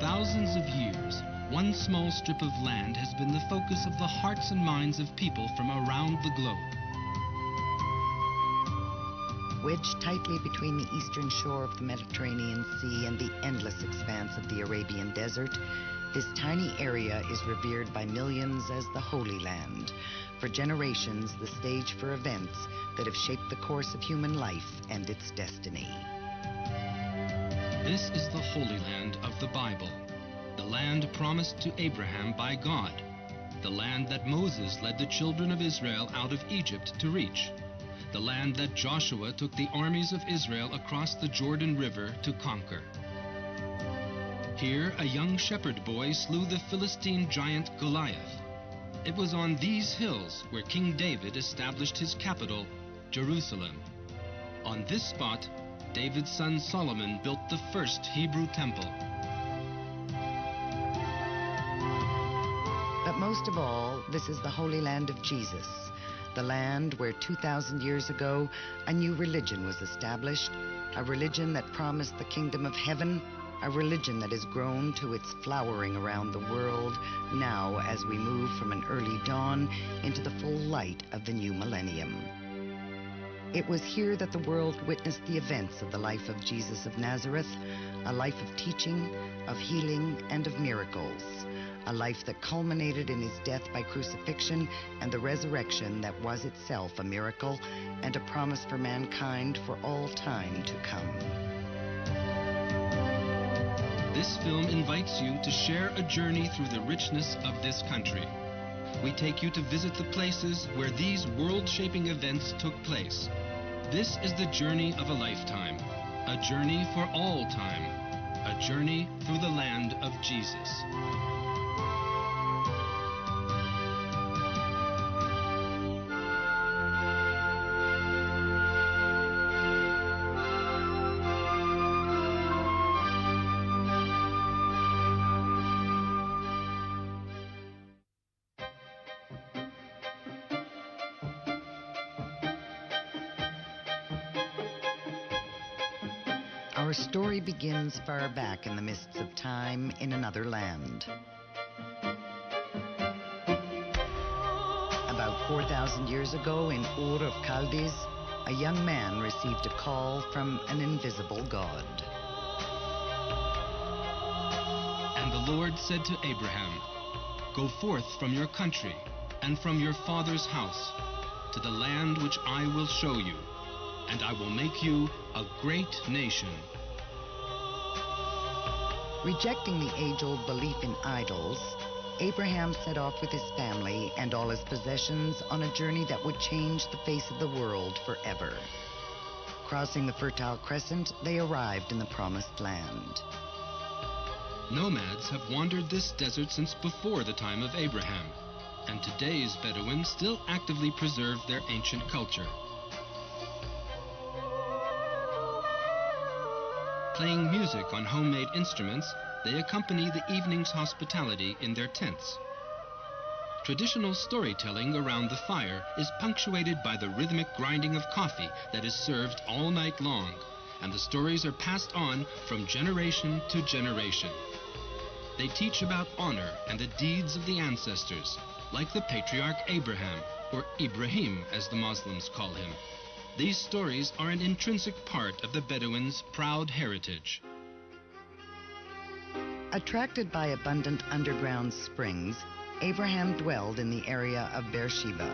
thousands of years, one small strip of land has been the focus of the hearts and minds of people from around the globe. Wedged tightly between the eastern shore of the Mediterranean Sea and the endless expanse of the Arabian Desert, this tiny area is revered by millions as the Holy Land, for generations the stage for events that have shaped the course of human life and its destiny. This is the Holy Land of the Bible, the land promised to Abraham by God, the land that Moses led the children of Israel out of Egypt to reach, the land that Joshua took the armies of Israel across the Jordan River to conquer. Here, a young shepherd boy slew the Philistine giant Goliath. It was on these hills where King David established his capital, Jerusalem. On this spot, David's son Solomon built the first Hebrew temple. But most of all, this is the Holy Land of Jesus, the land where 2,000 years ago a new religion was established, a religion that promised the kingdom of heaven, a religion that has grown to its flowering around the world now as we move from an early dawn into the full light of the new millennium. It was here that the world witnessed the events of the life of Jesus of Nazareth, a life of teaching, of healing, and of miracles, a life that culminated in his death by crucifixion and the resurrection that was itself a miracle and a promise for mankind for all time to come. This film invites you to share a journey through the richness of this country. We take you to visit the places where these world-shaping events took place. This is the journey of a lifetime, a journey for all time, a journey through the land of Jesus. Our story begins far back in the mists of time in another land. About 4,000 years ago in Ur of Chaldees, a young man received a call from an invisible God. And the Lord said to Abraham, "Go forth from your country and from your father's house to the land which I will show you, and I will make you a great nation." Rejecting the age-old belief in idols, Abraham set off with his family and all his possessions on a journey that would change the face of the world forever. Crossing the Fertile Crescent, they arrived in the Promised Land. Nomads have wandered this desert since before the time of Abraham, and today's Bedouins still actively preserve their ancient culture. Playing music on homemade instruments, they accompany the evening's hospitality in their tents. Traditional storytelling around the fire is punctuated by the rhythmic grinding of coffee that is served all night long, and the stories are passed on from generation to generation. They teach about honor and the deeds of the ancestors, like the patriarch Abraham, or Ibrahim as the Muslims call him. These stories are an intrinsic part of the Bedouins' proud heritage. Attracted by abundant underground springs, Abraham dwelled in the area of Beersheba.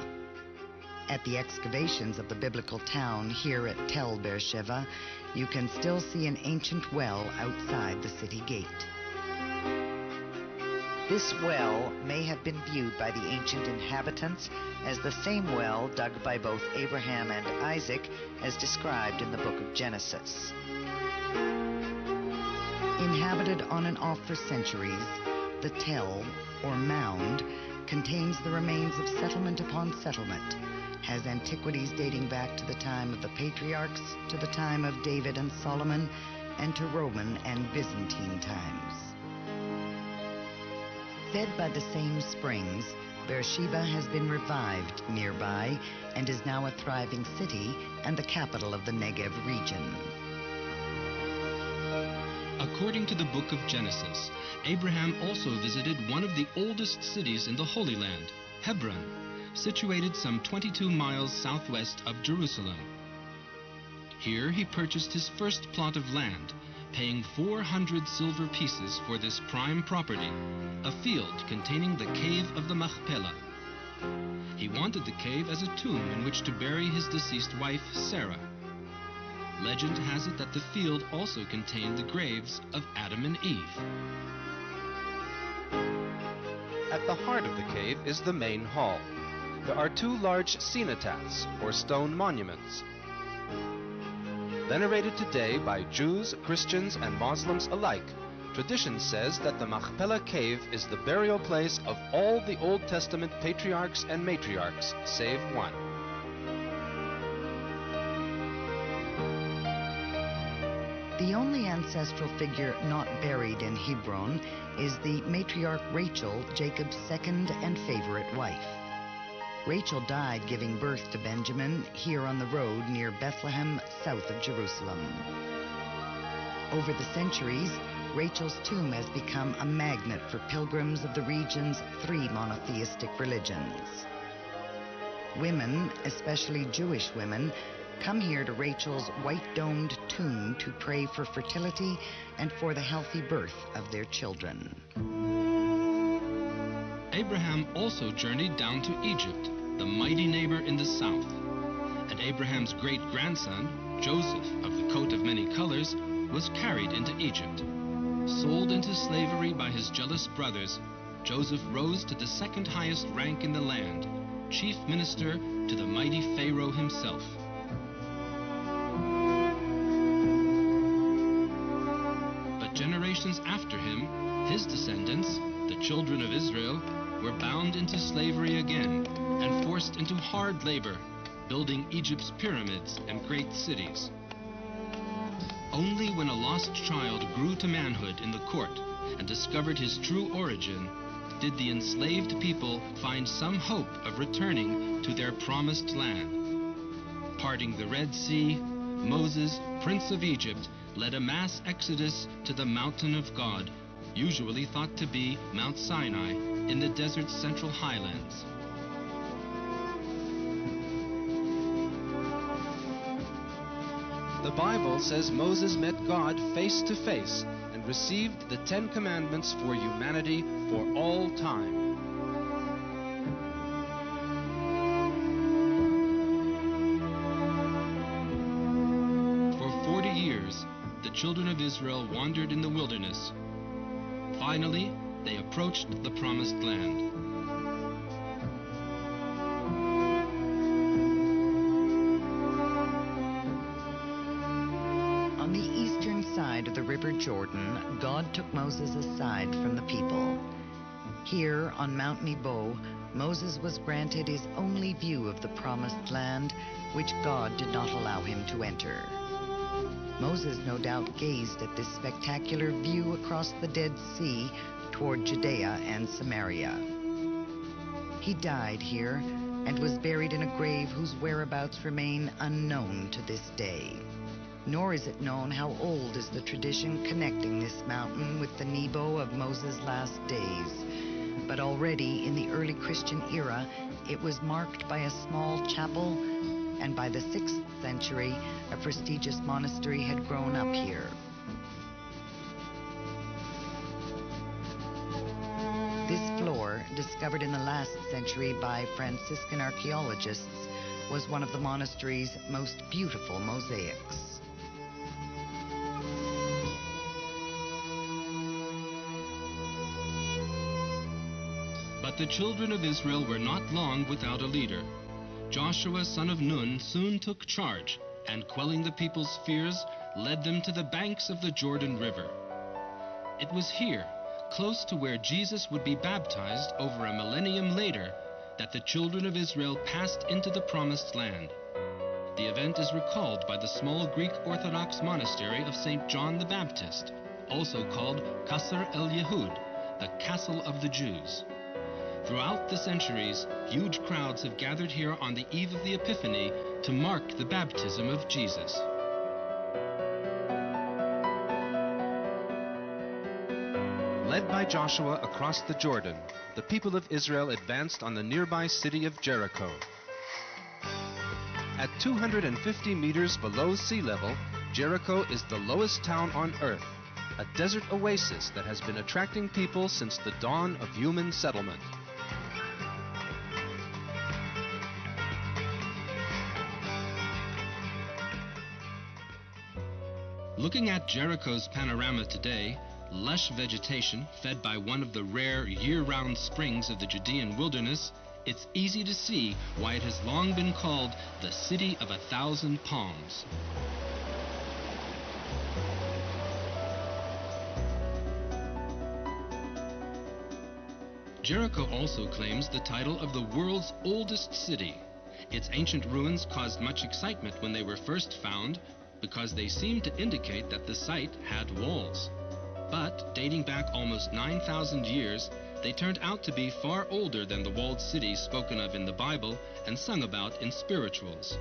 At the excavations of the biblical town here at Tel Beersheba, you can still see an ancient well outside the city gate. This well may have been viewed by the ancient inhabitants as the same well dug by both Abraham and Isaac as described in the book of Genesis. Inhabited on and off for centuries, the Tell, or mound, contains the remains of settlement upon settlement, has antiquities dating back to the time of the patriarchs, to the time of David and Solomon, and to Roman and Byzantine times. Fed by the same springs, Beersheba has been revived nearby and is now a thriving city and the capital of the Negev region. A According to the book of Genesis, Abraham also visited one of the oldest cities in the Holy Land, Hebron, situated some 22 miles southwest of Jerusalem. Here he purchased his first plot of land, paying 400 silver pieces for this prime property, a field containing the cave of the Machpelah. He wanted the cave as a tomb in which to bury his deceased wife, Sarah. Legend has it that the field also contained the graves of Adam and Eve. At the heart of the cave is the main hall. There are two large cenotaphs, or stone monuments. Venerated today by Jews, Christians, and Muslims alike, tradition says that the Machpelah cave is the burial place of all the Old Testament patriarchs and matriarchs, save one. The only ancestral figure not buried in Hebron is the matriarch Rachel, Jacob's second and favorite wife. Rachel died giving birth to Benjamin here on the road near Bethlehem, south of Jerusalem. Over the centuries, Rachel's tomb has become a magnet for pilgrims of the region's 3 monotheistic religions. Women, especially Jewish women, come here to Rachel's white-domed tomb to pray for fertility and for the healthy birth of their children. Abraham also journeyed down to Egypt, the mighty neighbor in the south. And Abraham's great-grandson, Joseph of the coat of many colors, was carried into Egypt. Sold into slavery by his jealous brothers, Joseph rose to the second highest rank in the land, chief minister to the mighty Pharaoh himself. But generations after him, his descendants, the children of Israel, were bound into slavery again and forced into hard labor, building Egypt's pyramids and great cities. Only when a lost child grew to manhood in the court and discovered his true origin did the enslaved people find some hope of returning to their promised land. Parting the Red Sea, Moses, Prince of Egypt, led a mass exodus to the mountain of God, usually thought to be Mount Sinai in the desert's central highlands. The Bible says Moses met God face to face and received the 10 Commandments for humanity for all time. For 40 years, the children of Israel wandered in the wilderness. Finally, they approached the promised land. On the eastern side of the River Jordan, God took Moses aside from the people. Here on Mount Nebo, Moses was granted his only view of the promised land, which God did not allow him to enter. Moses no doubt gazed at this spectacular view across the Dead Sea toward Judea and Samaria. He died here and was buried in a grave whose whereabouts remain unknown to this day. Nor is it known how old is the tradition connecting this mountain with the Nebo of Moses' last days. But already in the early Christian era, it was marked by a small chapel, and by the 6th century, a prestigious monastery had grown up here. This floor, discovered in the last century by Franciscan archaeologists, was one of the monastery's most beautiful mosaics. But the children of Israel were not long without a leader. Joshua, son of Nun, soon took charge, and quelling the people's fears, led them to the banks of the Jordan River. It was here, close to where Jesus would be baptized over a millennium later, that the children of Israel passed into the promised land. The event is recalled by the small Greek Orthodox monastery of St. John the Baptist, also called Qasr el-Yehud, the Castle of the Jews. Throughout the centuries, huge crowds have gathered here on the eve of the Epiphany to mark the baptism of Jesus. Led by Joshua across the Jordan, the people of Israel advanced on the nearby city of Jericho. At 250 meters below sea level, Jericho is the lowest town on earth, a desert oasis that has been attracting people since the dawn of human settlement. Looking at Jericho's panorama today, lush vegetation fed by one of the rare year-round springs of the Judean wilderness, it's easy to see why it has long been called the City of 1,000 Palms. Jericho also claims the title of the world's oldest city. Its ancient ruins caused much excitement when they were first found because they seemed to indicate that the site had walls. But dating back almost 9,000 years, they turned out to be far older than the walled cities spoken of in the Bible and sung about in spirituals.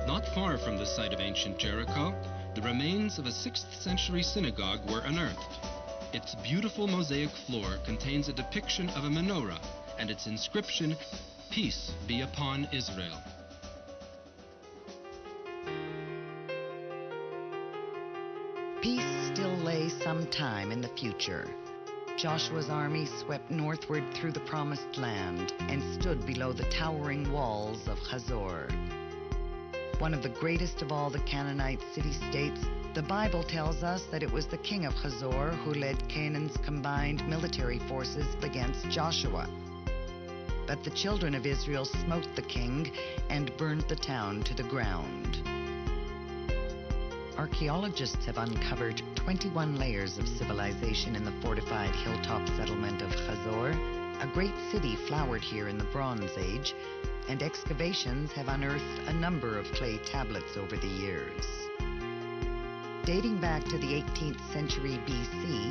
Not far from the site of ancient Jericho, the remains of a 6th century synagogue were unearthed. Its beautiful mosaic floor contains a depiction of a menorah and its inscription, "Peace be upon Israel." Peace still lay some time in the future. Joshua's army swept northward through the promised land and stood below the towering walls of Hazor. One of the greatest of all the Canaanite city-states, the Bible tells us that it was the king of Hazor who led Canaan's combined military forces against Joshua. But the children of Israel smote the king and burned the town to the ground. Archaeologists have uncovered 21 layers of civilization in the fortified hilltop settlement of Hazor. A great city flowered here in the Bronze Age, and excavations have unearthed a number of clay tablets over the years. Dating back to the 18th century BC,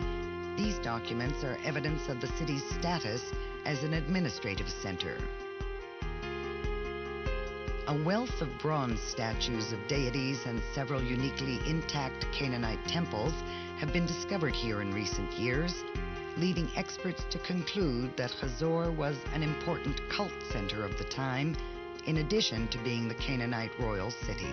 these documents are evidence of the city's status as an administrative center. A wealth of bronze statues of deities and several uniquely intact Canaanite temples have been discovered here in recent years, leading experts to conclude that Hazor was an important cult center of the time, in addition to being the Canaanite royal city.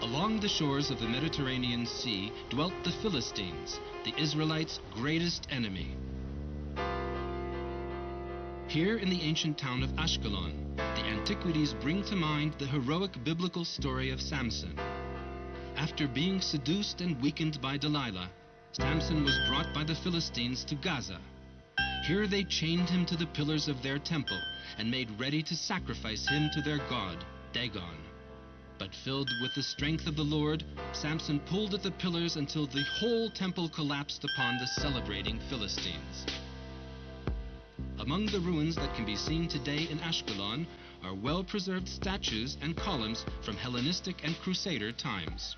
Along the shores of the Mediterranean Sea dwelt the Philistines, the Israelites' greatest enemy. Here in the ancient town of Ashkelon, the antiquities bring to mind the heroic biblical story of Samson. After being seduced and weakened by Delilah, Samson was brought by the Philistines to Gaza. Here they chained him to the pillars of their temple and made ready to sacrifice him to their god, Dagon. But filled with the strength of the Lord, Samson pulled at the pillars until the whole temple collapsed upon the celebrating Philistines. Among the ruins that can be seen today in Ashkelon are well-preserved statues and columns from Hellenistic and Crusader times.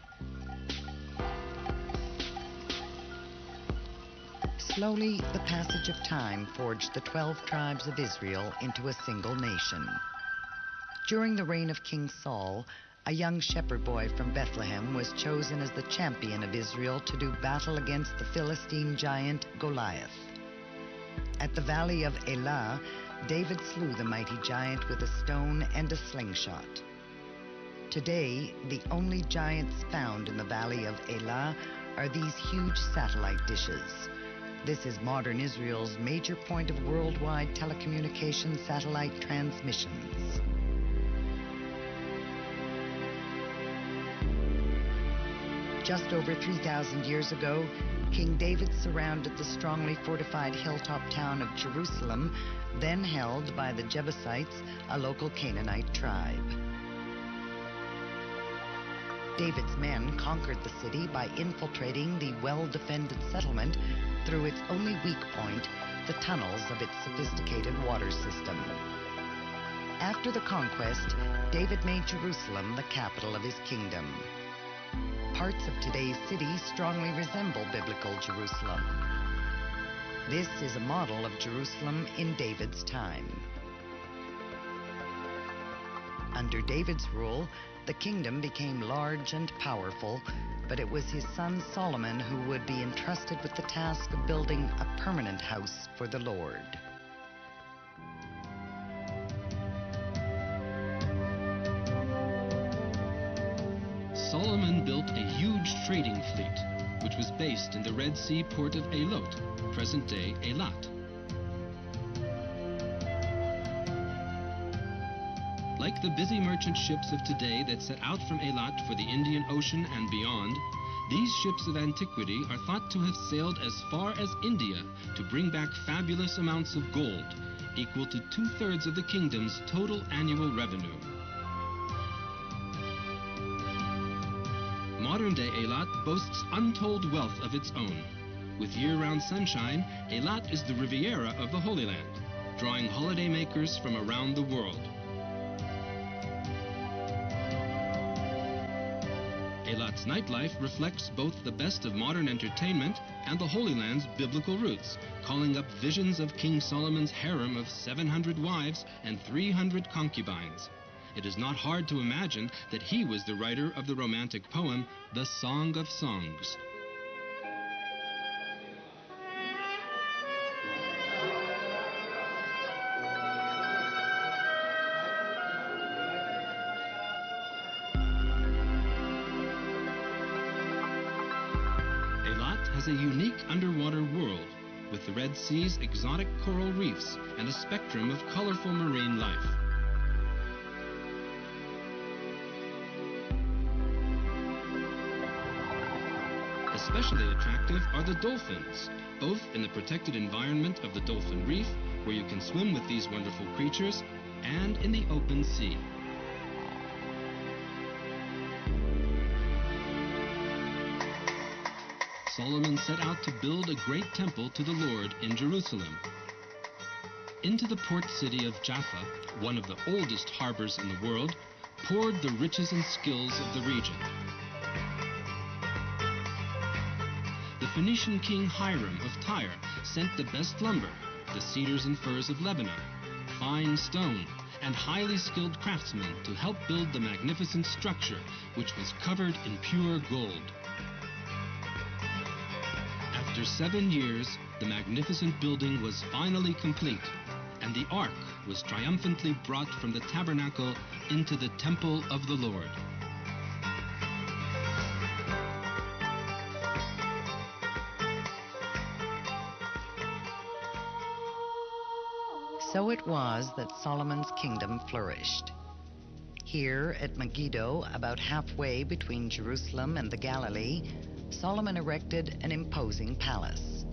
Slowly, the passage of time forged the 12 tribes of Israel into a single nation. During the reign of King Saul, a young shepherd boy from Bethlehem was chosen as the champion of Israel to do battle against the Philistine giant Goliath. At the valley of Elah, David slew the mighty giant with a stone and a slingshot. Today, the only giants found in the valley of Elah are these huge satellite dishes. This is modern Israel's major point of worldwide telecommunications satellite transmissions. Just over 3,000 years ago, King David surrounded the strongly fortified hilltop town of Jerusalem, then held by the Jebusites, a local Canaanite tribe. David's men conquered the city by infiltrating the well-defended settlement through its only weak point, the tunnels of its sophisticated water system. After the conquest, David made Jerusalem the capital of his kingdom. Parts of today's city strongly resemble biblical Jerusalem. This is a model of Jerusalem in David's time. Under David's rule, the kingdom became large and powerful, but it was his son Solomon who would be entrusted with the task of building a permanent house for the Lord. Solomon built a huge trading fleet, which was based in the Red Sea port of Eilat, present-day Eilat. Like the busy merchant ships of today that set out from Eilat for the Indian Ocean and beyond, these ships of antiquity are thought to have sailed as far as India to bring back fabulous amounts of gold, equal to 2/3 of the kingdom's total annual revenue. Modern-day Eilat boasts untold wealth of its own. With year-round sunshine, Eilat is the Riviera of the Holy Land, drawing holidaymakers from around the world. Eilat's nightlife reflects both the best of modern entertainment and the Holy Land's biblical roots, calling up visions of King Solomon's harem of 700 wives and 300 concubines. It is not hard to imagine that he was the writer of the romantic poem, The Song of Songs. Eilat has a unique underwater world, with the Red Sea's exotic coral reefs and a spectrum of colorful marine life. Especially attractive are the dolphins, both in the protected environment of the Dolphin Reef, where you can swim with these wonderful creatures, and in the open sea. Solomon set out to build a great temple to the Lord in Jerusalem. Into the port city of Jaffa, one of the oldest harbors in the world, poured the riches and skills of the region. The Phoenician king Hiram of Tyre sent the best lumber, the cedars and firs of Lebanon, fine stone, and highly skilled craftsmen to help build the magnificent structure, which was covered in pure gold. After 7 years, the magnificent building was finally complete, and the ark was triumphantly brought from the tabernacle into the temple of the Lord. So it was that Solomon's kingdom flourished. Here at Megiddo, about halfway between Jerusalem and the Galilee, Solomon erected an imposing palace.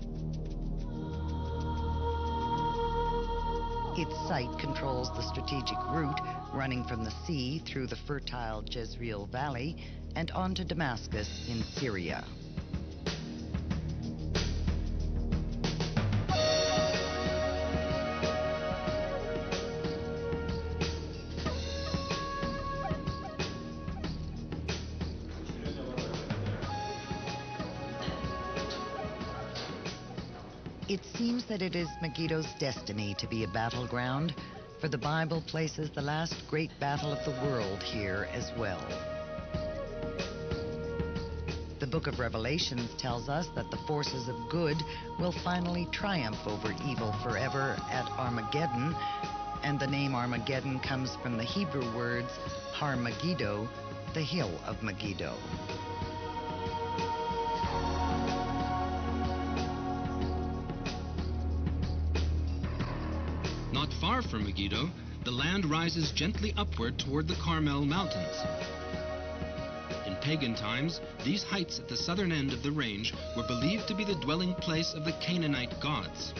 Its site controls the strategic route running from the sea through the fertile Jezreel Valley and on to Damascus in Syria. It seems that it is Megiddo's destiny to be a battleground, for the Bible places the last great battle of the world here as well. The book of Revelations tells us that the forces of good will finally triumph over evil forever at Armageddon, and the name Armageddon comes from the Hebrew words Har Megiddo, the hill of Megiddo. Not far from Megiddo, the land rises gently upward toward the Carmel Mountains. In pagan times, these heights at the southern end of the range were believed to be the dwelling place of the Canaanite gods.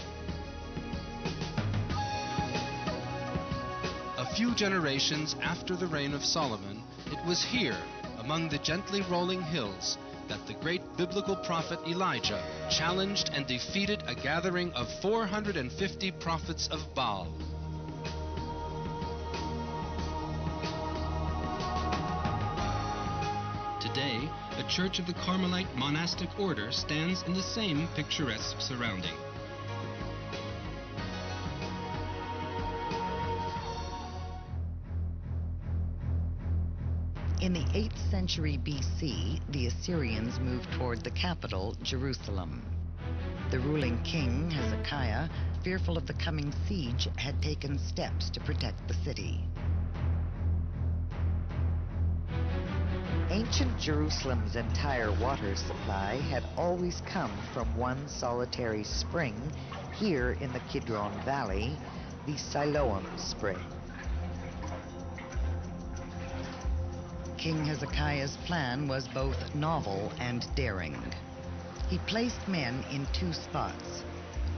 A few generations after the reign of Solomon, it was here, among the gently rolling hills, that the great biblical prophet Elijah challenged and defeated a gathering of 450 prophets of Baal. Today, a church of the Carmelite monastic order stands in the same picturesque surrounding. In the 8th century BC, the Assyrians moved toward the capital, Jerusalem. The ruling king, Hezekiah, fearful of the coming siege, had taken steps to protect the city. Ancient Jerusalem's entire water supply had always come from one solitary spring here in the Kidron Valley, the Siloam Spring. King Hezekiah's plan was both novel and daring. He placed men in 2 spots,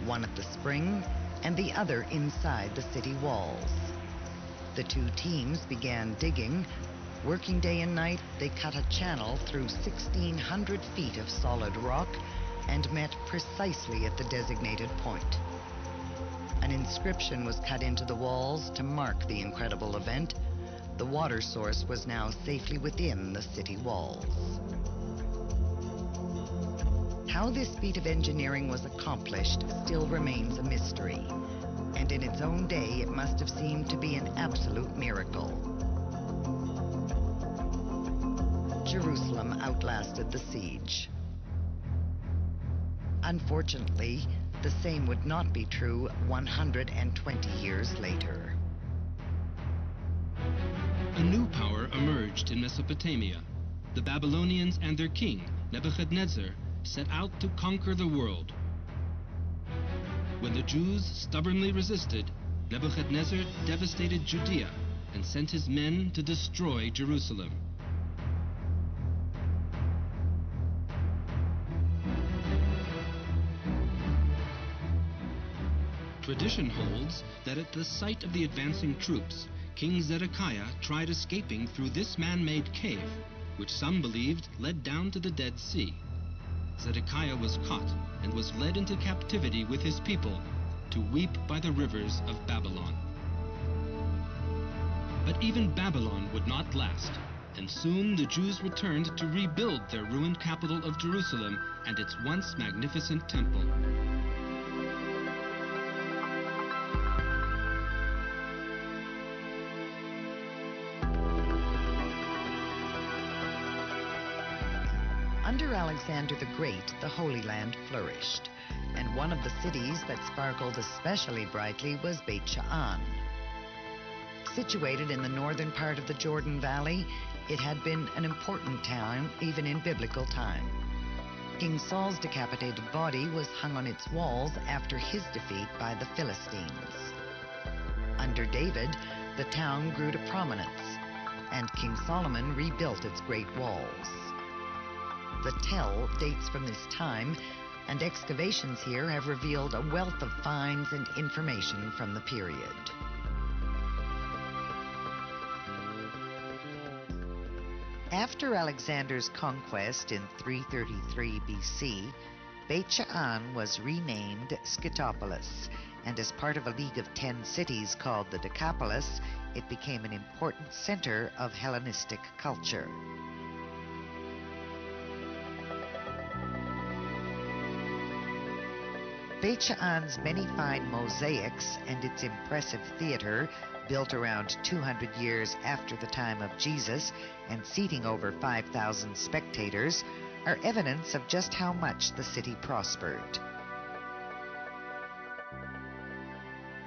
one at the spring and the other inside the city walls. The 2 teams began digging. Working day and night, they cut a channel through 1,600 feet of solid rock and met precisely at the designated point. An inscription was cut into the walls to mark the incredible event. The water source was now safely within the city walls. How this feat of engineering was accomplished still remains a mystery, and in its own day it must have seemed to be an absolute miracle. Jerusalem outlasted the siege. Unfortunately, the same would not be true 120 years later. A new power emerged in Mesopotamia. The Babylonians and their king, Nebuchadnezzar, set out to conquer the world. When the Jews stubbornly resisted, Nebuchadnezzar devastated Judea and sent his men to destroy Jerusalem. Tradition holds that at the sight of the advancing troops, King Zedekiah tried escaping through this man-made cave, which some believed led down to the Dead Sea. Zedekiah was caught and was led into captivity with his people to weep by the rivers of Babylon. But even Babylon would not last, and soon the Jews returned to rebuild their ruined capital of Jerusalem and its once magnificent temple. Under Alexander the Great, the Holy Land flourished, and one of the cities that sparkled especially brightly was Beit Sha'an. Situated in the northern part of the Jordan Valley, it had been an important town even in biblical time. King Saul's decapitated body was hung on its walls after his defeat by the Philistines. Under David, the town grew to prominence, and King Solomon rebuilt its great walls. The tell dates from this time, and excavations here have revealed a wealth of finds and information from the period. After Alexander's conquest in 333 BC, Beit Sha'an was renamed Scythopolis, and as part of a league of 10 cities called the Decapolis, it became an important center of Hellenistic culture. Beit Sha'an's many fine mosaics and its impressive theater, built around 200 years after the time of Jesus and seating over 5,000 spectators, are evidence of just how much the city prospered.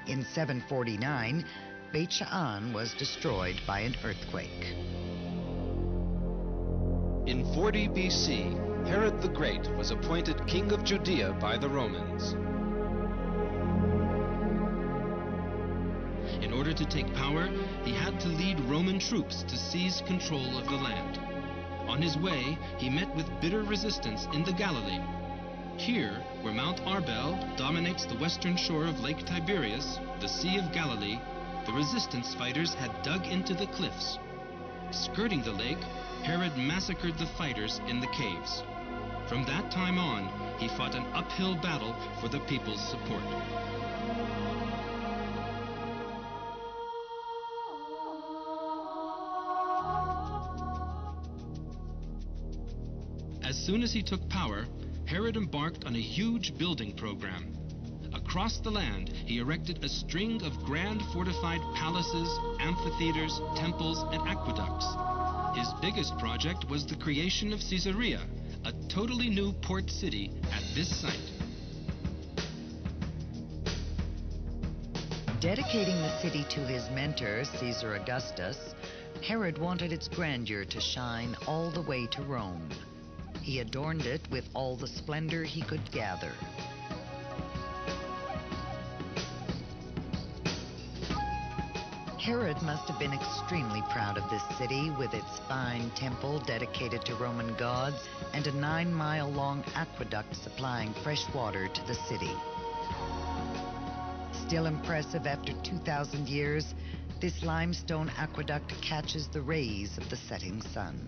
In 749, Beit Sha'an was destroyed by an earthquake. In 40 BC, Herod the Great was appointed king of Judea by the Romans. In order to take power, he had to lead Roman troops to seize control of the land. On his way, he met with bitter resistance in the Galilee. Here, where Mount Arbel dominates the western shore of Lake Tiberias, the Sea of Galilee, the resistance fighters had dug into the cliffs. Skirting the lake, Herod massacred the fighters in the caves. From that time on, he fought an uphill battle for the people's support. As soon as he took power, Herod embarked on a huge building program. Across the land, he erected a string of grand fortified palaces, amphitheaters, temples, and aqueducts. His biggest project was the creation of Caesarea, a totally new port city at this site. Dedicating the city to his mentor, Caesar Augustus, Herod wanted its grandeur to shine all the way to Rome. He adorned it with all the splendor he could gather. Herod must have been extremely proud of this city with its fine temple dedicated to Roman gods and a 9-mile-long aqueduct supplying fresh water to the city. Still impressive after 2,000 years, this limestone aqueduct catches the rays of the setting sun.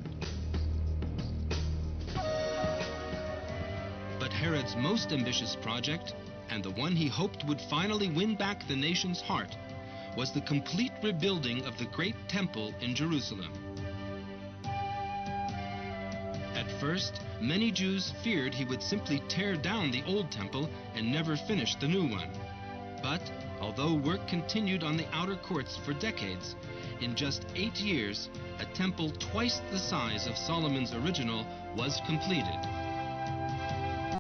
But Herod's most ambitious project, and the one he hoped would finally win back the nation's heart, was the complete rebuilding of the great temple in Jerusalem. At first, many Jews feared he would simply tear down the old temple and never finish the new one. But, although work continued on the outer courts for decades, in just 8 years, a temple twice the size of Solomon's original was completed.